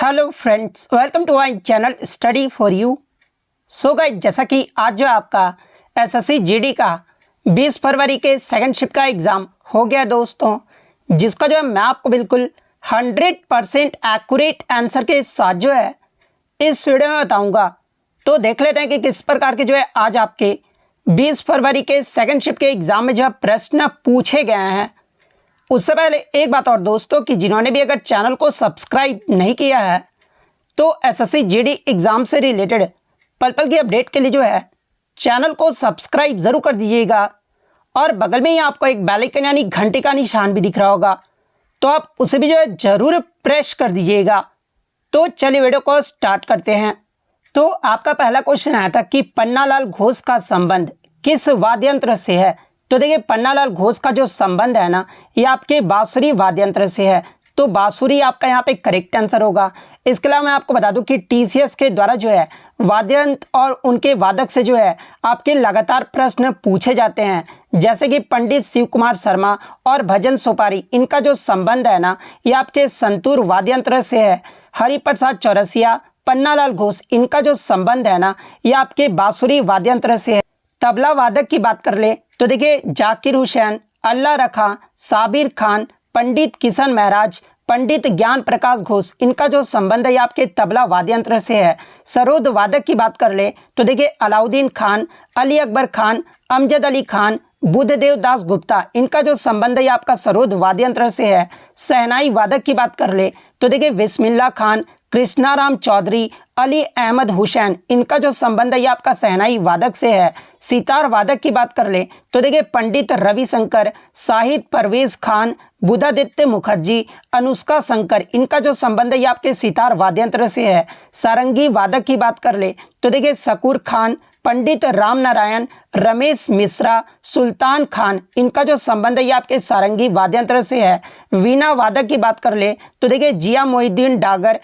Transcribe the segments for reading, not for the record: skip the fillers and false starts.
Hello friends, welcome to my channel study for you. So guys, जैसा कि आज जो आपका एसएससी जीडी का 20 फरवरी के सेकंड शिफ्ट का एग्ज़ाम हो गया दोस्तों, जिसका जो है मैं आपको बिल्कुल 100% एक्यूरेट आंसर के साथ जो है इस वीडियो में बताऊंगा। तो देख लेते हैं कि किस प्रकार के जो है आज आपके 20 फरवरी के सेकंड शिफ्ट के एग्ज़ाम में जो है प्रश्न पूछे गए हैं। उससे पहले एक बात और दोस्तों कि जिन्होंने भी अगर चैनल को सब्सक्राइब नहीं किया है तो एसएससी जीडी एग्ज़ाम से रिलेटेड पल पल की अपडेट के लिए जो है चैनल को सब्सक्राइब ज़रूर कर दीजिएगा और बगल में ही आपको एक बेल आइकन यानी घंटे का निशान भी दिख रहा होगा, तो आप उसे भी जो है ज़रूर प्रेस कर दीजिएगा। तो चलिए वीडियो को स्टार्ट करते हैं। तो आपका पहला क्वेश्चन आया था कि पन्नालाल घोष का संबंध किस वाद्य यंत्र से है। तो देखिए, पन्नालाल घोष का जो संबंध है ना, ये आपके बांसुरी वाद्य यंत्र से है। तो बांसुरी आपका यहाँ पे करेक्ट आंसर होगा। इसके अलावा मैं आपको बता दूं कि टीसीएस के द्वारा जो है वाद्य यंत्र और उनके वादक से जो है आपके लगातार प्रश्न पूछे जाते हैं, जैसे कि पंडित शिव कुमार शर्मा और भजन सोपारी, इनका जो संबंध है ना, ये आपके संतूर वाद्य यंत्र से है। हरिप्रसाद चौरसिया, पन्नालाल घोष, इनका जो संबंध है ना, ये आपके बांसुरी वाद्य यंत्र से है। तबला वादक की बात कर ले तो देखिए, जाकिर हुसैन, अल्लाह रखा, साबिर खान, पंडित किशन महराज, पंडित ज्ञान प्रकाश घोष, इनका जो संबंध है आपके तबला वाद्य यंत्र से है। सरोद वादक की बात कर ले तो देखिए, अलाउद्दीन खान, अली अकबर खान, अमजद अली खान, बुद्धदेव दास गुप्ता, इनका जो संबंध है आपका सरोद वाद्य यंत्र से है। शहनाई वादक की बात कर ले तो देखिए, बिस्मिल्लाह खान, कृष्णाराम चौधरी, अली अहमद हुसैन, इनका जो संबंध है आपका शहनाई वादक से है। सितार वादक की बात कर ले तो देखिए, पंडित रविशंकर, शाहिद परवेज खान, बुधादित्य मुखर्जी, अनुष्का शंकर, इनका जो संबंध है आपके सितार वाद्य यंत्र से है। सारंगी वादक की बात कर ले तो देखिए, शकूर खान, पंडित राम नारायण, रमेश मिश्रा, सुल्तान खान, इनका जो संबंध है आपके सारंगी वाद्य यंत्र से है। वीणा वादक की बात कर ले तो देखिए, जिया मोहिद्दीन डागर,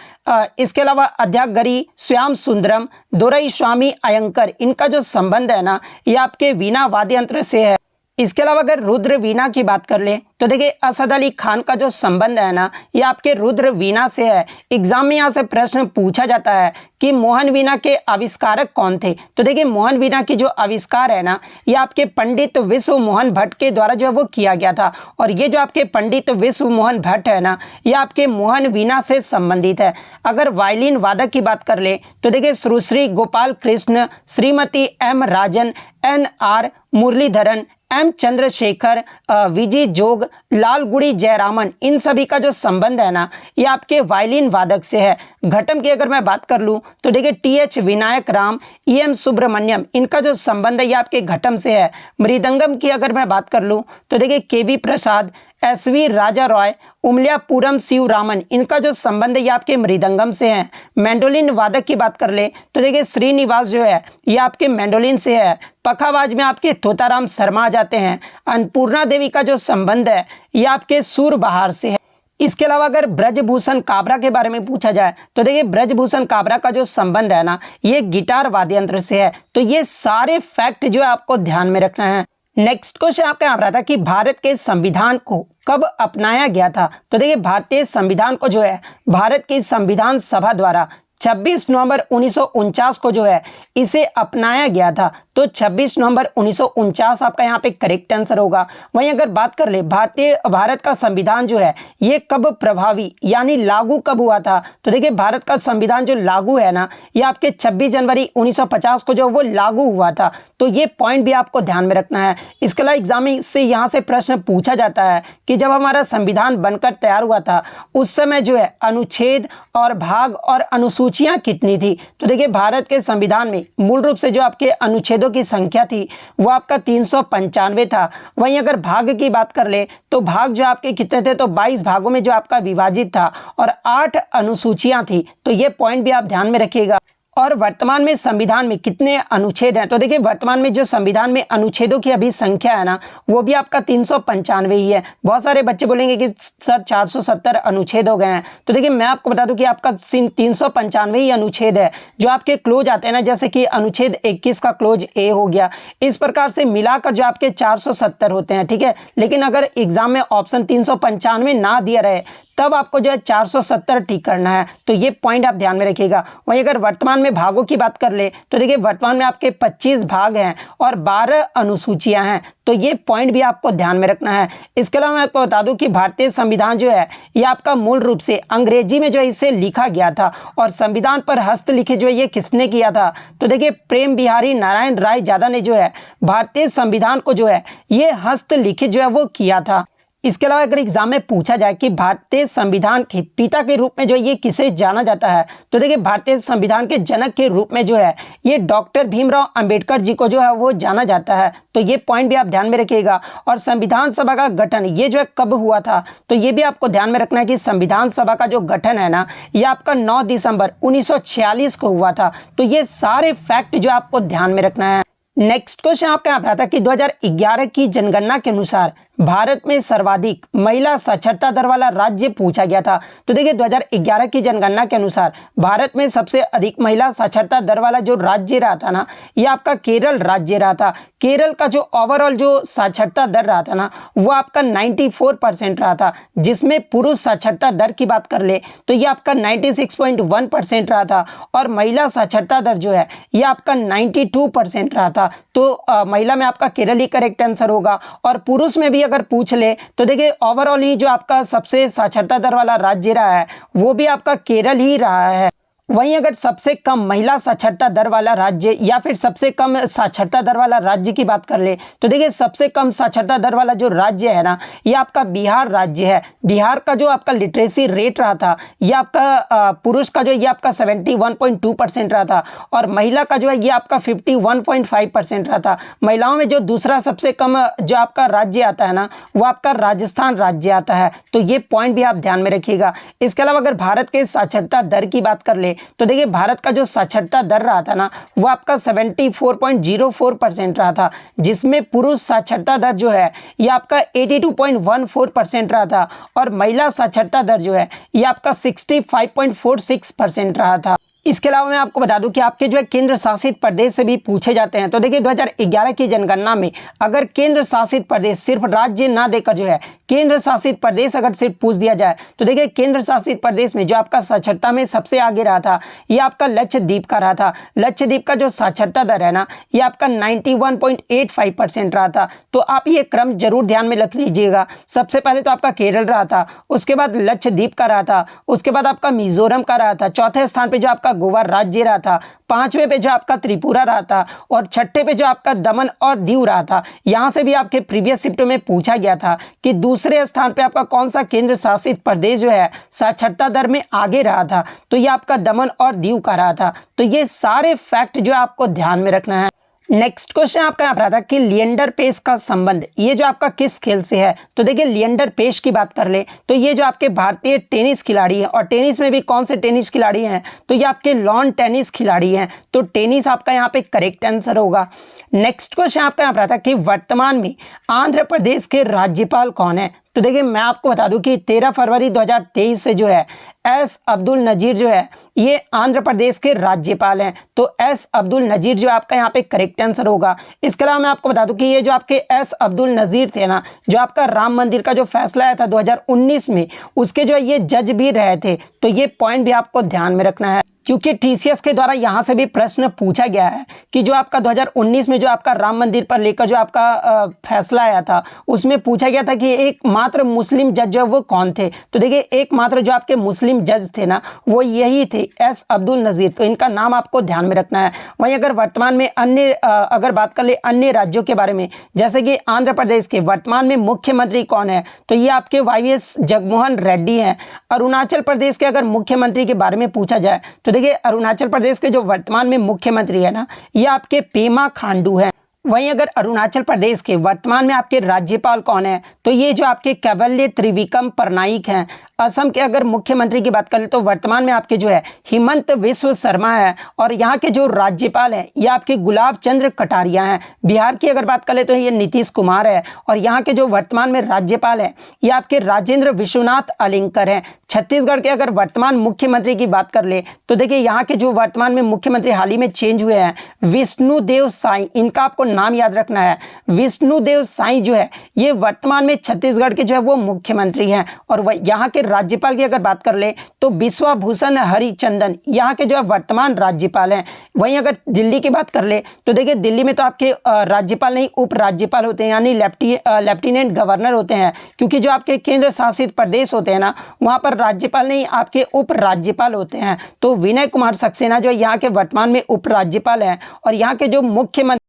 इसके अलावा अध्यागरी श्याम सुंदरम, दोरई स्वामी अयंकर, इनका जो संबंध है ना, ये आपके वीणा वाद्य यंत्र से है। इसके अलावा अगर रुद्र वीणा की बात कर ले तो देखिए, असद अली खान का जो संबंध है ना, ये आपके रुद्र वीणा से है। एग्जाम में यहाँ से प्रश्न पूछा जाता है कि मोहन वीणा के आविष्कारक कौन थे। तो देखिए, मोहन वीणा की जो आविष्कार है ना, ये आपके पंडित विश्व मोहन भट्ट के द्वारा जो है वो किया गया था। और ये जो आपके पंडित विश्व मोहन भट्ट है ना, ये आपके मोहन वीणा से संबंधित है। अगर वायलिन वादक की बात कर ले तो देखिए, सुश्री गोपाल कृष्ण, श्रीमती एम राजन, NR मुरलीधरन, M चंद्रशेखर, विजय जोग, लालगुड़ी जयरामन, इन सभी का जो संबंध है ना, ये आपके वायलिन वादक से है। घटम की अगर मैं बात कर लूँ तो देखिए, TH विनायक राम, EM सुब्रमण्यम, इनका जो संबंध है ये आपके घटम से है। मृदंगम की अगर मैं बात कर लूँ तो देखिए, KV प्रसाद, SV राजा रॉय, उमल्यापुरम शिवरामन, इनका जो संबंध है ये आपके मृदंगम से है। मैंडोलिन वादक की बात कर ले तो देखिए, श्रीनिवास जो है ये आपके मैंडोलिन से है। पखावाज में आपके तोताराम शर्मा आ जाते हैं। अन्नपूर्णा देवी का जो संबंध है ये आपके सूर बहार से है। इसके अलावा अगर ब्रजभूषण काबरा के बारे में पूछा जाए तो देखिए, ब्रजभूषण काबरा का जो संबंध है ना, ये गिटार वाद्य यंत्र से है। तो ये सारे फैक्ट जो है आपको ध्यान में रखना है। नेक्स्ट क्वेश्चन आपका यहाँ रहा था कि भारत के संविधान को कब अपनाया गया था। तो देखिए, भारतीय संविधान को जो है भारत की संविधान सभा द्वारा 26 नवंबर 1949 को जो है इसे अपनाया गया था। तो 26 नवंबर 1949 आपका यहाँ पे करेक्ट आंसर होगा। वहीं अगर बात कर ले भारत का संविधान जो है ये कब प्रभावी यानी लागू कब हुआ था। तो देखिए, भारत का संविधान जो लागू है ना, ये आपके 26 जनवरी 1950 को जो वो लागू हुआ था। तो ये पॉइंट भी आपको ध्यान में रखना है। इसके अलावा एग्जाम में से यहाँ से प्रश्न पूछा जाता है कि जब हमारा संविधान बनकर तैयार हुआ था उस समय जो है अनुच्छेद और भाग और अनुसूचियाँ कितनी थी। तो देखिए, भारत के संविधान में मूल रूप से जो आपके अनुच्छेदों की संख्या थी वो आपका 395 था। वहीं अगर भाग की बात कर ले तो भाग जो आपके कितने थे, तो 22 भागों में जो आपका विभाजित था और 8 अनुसूचियां थी। तो ये पॉइंट भी आप ध्यान में रखिएगा। और वर्तमान में संविधान में कितने अनुच्छेद हैं। तो देखिए, वर्तमान में जो संविधान में अनुच्छेदों की अभी संख्या है ना, वो भी आपका 395 ही है। बहुत सारे बच्चे बोलेंगे कि सर 470 अनुच्छेद हो गए हैं। तो देखिए, मैं आपको बता दूं कि आपका 395 ही अनुच्छेद है जो आपके क्लोज आते हैं ना, जैसे कि अनुच्छेद 21 का क्लोज A हो गया। इस प्रकार से मिलाकर जो आपके 470 होते हैं, ठीक है। लेकिन अगर एग्जाम में ऑप्शन 395 ना दिया रहे तब आपको जो है 470 टिक करना है। तो ये पॉइंट आप ध्यान में रखिएगा। वहीं अगर वर्तमान में भागों की बात कर ले तो देखिए वर्तमान में आपके 25 भाग हैं और 12 अनुसूचियां हैं। तो ये पॉइंट भी आपको ध्यान में रखना है। इसके अलावा मैं आपको बता दूं कि भारतीय संविधान जो है ये आपका मूल रूप से अंग्रेजी में जो है इसे लिखा गया था और संविधान पर हस्तलिखित जो है ये किसने किया था? तो देखिए प्रेम बिहारी नारायण राय यादव ने जो है भारतीय संविधान को जो है ये हस्तलिखित जो है वो किया था। इसके अलावा अगर एग्जाम में पूछा जाए कि भारतीय संविधान के पिता के रूप में जो ये किसे जाना जाता है, तो देखिए भारतीय संविधान के जनक के रूप में जो है ये डॉक्टर भीमराव अंबेडकर जी को जो है वो जाना जाता है। तो ये पॉइंट भी आप ध्यान में रखिएगा। और संविधान सभा का गठन ये जो है कब हुआ था? तो ये भी आपको ध्यान में रखना है कि संविधान सभा का जो गठन है ना ये आपका 9 दिसंबर 1946 को हुआ था। तो ये सारे फैक्ट जो आपको ध्यान में रखना है। नेक्स्ट क्वेश्चन आपका यहाँ पर आता है कि 2011 की जनगणना के अनुसार भारत में सर्वाधिक महिला साक्षरता दर वाला राज्य पूछा गया था। तो देखिए 2011 की जनगणना के अनुसार भारत में सबसे अधिक महिला साक्षरता दर वाला जो राज्य रहा था ना ये आपका केरल राज्य रहा था। केरल का जो ओवरऑल जो साक्षरता दर रहा था ना वो आपका 94% रहा था, जिसमें पुरुष साक्षरता दर की बात कर ले तो ये आपका 96.1% रहा था और महिला साक्षरता दर जो है ये आपका 92% रहा था। तो महिला में आपका केरल ही करेक्ट आंसर होगा। और पुरुष में भी अगर पूछ ले तो देखिए ओवरऑल ही जो आपका सबसे साक्षरता दर वाला राज्य रहा है वो भी आपका केरल ही रहा है। वहीं अगर सबसे कम महिला साक्षरता दर वाला राज्य या फिर सबसे कम साक्षरता दर वाला राज्य की बात कर ले तो देखिए सबसे कम साक्षरता दर वाला जो राज्य है ना ये आपका बिहार राज्य है। बिहार का जो आपका लिटरेसी रेट रहा था ये आपका पुरुष का जो ये आपका 71.2% रहा था और महिला का जो है ये आपका 51.5% रहा था। महिलाओं में जो दूसरा सबसे कम जो आपका राज्य आता है ना वो आपका राजस्थान राज्य आता है। तो ये पॉइंट भी आप ध्यान में रखिएगा। इसके अलावा अगर भारत के साक्षरता दर की बात कर ले तो देखिए भारत का जो साक्षरता दर रहा था ना वो आपका 74.04% रहा था, जिसमें पुरुष साक्षरता दर जो है ये आपका 82.14% रहा था और महिला साक्षरता दर जो है ये आपका 65.46% रहा था। इसके अलावा मैं आपको बता दूं कि आपके जो है केंद्र शासित प्रदेश से भी पूछे जाते हैं। तो देखिए 2011 की जनगणना में अगर केंद्र शासित प्रदेश सिर्फ राज्य ना देकर जो है केंद्र शासित प्रदेश अगर सिर्फ पूछ दिया जाए तो देखिए केंद्र शासित प्रदेश में जो आपका साक्षरता में सबसे आगे रहा था ये आपका लक्षद्वीप का रहा था। लक्षद्वीप का जो साक्षरता दर है ना ये आपका 91.85% रहा था। तो आप ये क्रम जरूर ध्यान में रख लीजिएगा। सबसे पहले तो आपका केरल रहा था, उसके बाद लक्षद्वीप का रहा था, उसके बाद आपका मिजोरम का रहा था, चौथे स्थान पर जो आपका गोवा राज्य रहा था, पांचवें पे जो आपका त्रिपुरा रहा था और छठे पे जो आपका दमन और दीव रहा था। यहाँ से भी आपके प्रीवियस शिफ्ट में पूछा गया था कि दूसरे स्थान पे आपका कौन सा केंद्र शासित प्रदेश जो है साक्षरता दर में आगे रहा था, तो ये आपका दमन और दीव का रहा था। तो ये सारे फैक्ट जो आपको ध्यान में रखना है। नेक्स्ट क्वेश्चन आपका यहाँ पर आता है कि लिएंडर पेस का संबंध ये जो आपका किस खेल से है? तो देखिए लिएंडर पेस की बात कर ले तो ये जो आपके भारतीय टेनिस खिलाड़ी हैं और टेनिस में भी कौन से टेनिस खिलाड़ी हैं? तो ये आपके लॉन टेनिस खिलाड़ी हैं। तो टेनिस आपका यहाँ पे करेक्ट आंसर होगा। नेक्स्ट क्वेश्चन आपका यहाँ पर आता है कि वर्तमान में आंध्र प्रदेश के राज्यपाल कौन है? तो देखिए मैं आपको बता दूं कि 13 फरवरी 2023 से जो है एस अब्दुल नजीर जो है ये आंध्र प्रदेश के राज्यपाल हैं। तो एस अब्दुल नजीर जो आपका यहाँ पे करेक्ट आंसर होगा। इसके अलावा मैं आपको बता दूं कि ये जो आपके एस अब्दुल नजीर थे ना जो आपका राम मंदिर का जो फैसला आया था 2019 में उसके जो ये जज भी रहे थे। तो ये पॉइंट भी आपको ध्यान में रखना है क्योंकि टीसीएस के द्वारा यहाँ से भी प्रश्न पूछा गया है कि जो आपका 2019 में जो आपका राम मंदिर पर लेकर जो आपका फैसला आया था उसमें पूछा गया था कि एकमात्र मुस्लिम जज जो वो कौन थे? तो देखिए एकमात्र जो आपके मुस्लिम जज थे ना वो यही थे एस अब्दुल नजीर। तो इनका नाम आपको ध्यान में रखना है। वहीं अगर वर्तमान में अन्य अगर बात कर ले अन्य राज्यों के बारे में जैसे कि आंध्र प्रदेश के वर्तमान में मुख्यमंत्री कौन है? तो ये आपके वाईएस जगनमोहन रेड्डी हैं। अरुणाचल प्रदेश के अगर मुख्यमंत्री के बारे में पूछा जाए तो देखिए अरुणाचल प्रदेश के जो वर्तमान में मुख्यमंत्री है ना ये आपके पेमा खांडू हैं। वहीं अगर अरुणाचल प्रदेश के वर्तमान में आपके राज्यपाल कौन है? तो ये जो आपके कैवल्य त्रिविक्रम पटनायक हैं। असम के अगर मुख्यमंत्री की बात करें तो वर्तमान में आपके जो है हिमंत विश्व शर्मा है और यहाँ के जो राज्यपाल हैं ये आपके गुलाब चंद्र कटारिया हैं। बिहार की अगर बात करें तो ये नीतीश कुमार है और यहाँ के जो वर्तमान में राज्यपाल हैं ये आपके राजेंद्र विश्वनाथ अलिंकर हैं। छत्तीसगढ़ के अगर वर्तमान मुख्यमंत्री की बात कर ले तो देखिए यहाँ के जो वर्तमान में मुख्यमंत्री हाल ही में चेंज हुए हैं विष्णुदेव साई, इनका आपको नाम याद रखना है। विष्णुदेव साई जो है ये वर्तमान में छत्तीसगढ़ के जो है वो मुख्यमंत्री हैं। और वह यहाँ के राज्यपाल की अगर बात कर ले तो बिश्वाभूषण हरिचंदन यहाँ के जो है वर्तमान राज्यपाल हैं। वहीं अगर दिल्ली की बात कर ले तो देखिए दिल्ली में तो आपके राज्यपाल नहीं उपराज्यपाल होते हैं, यानी लेफ्टिनेंट गवर्नर होते हैं, क्योंकि जो आपके केंद्र शासित प्रदेश होते हैं ना वहाँ पर राज्यपाल नहीं आपके उपराज्यपाल होते हैं। तो विनय कुमार सक्सेना जो यहाँ के वर्तमान में उपराज्यपाल हैं और यहाँ के जो मुख्यमंत्री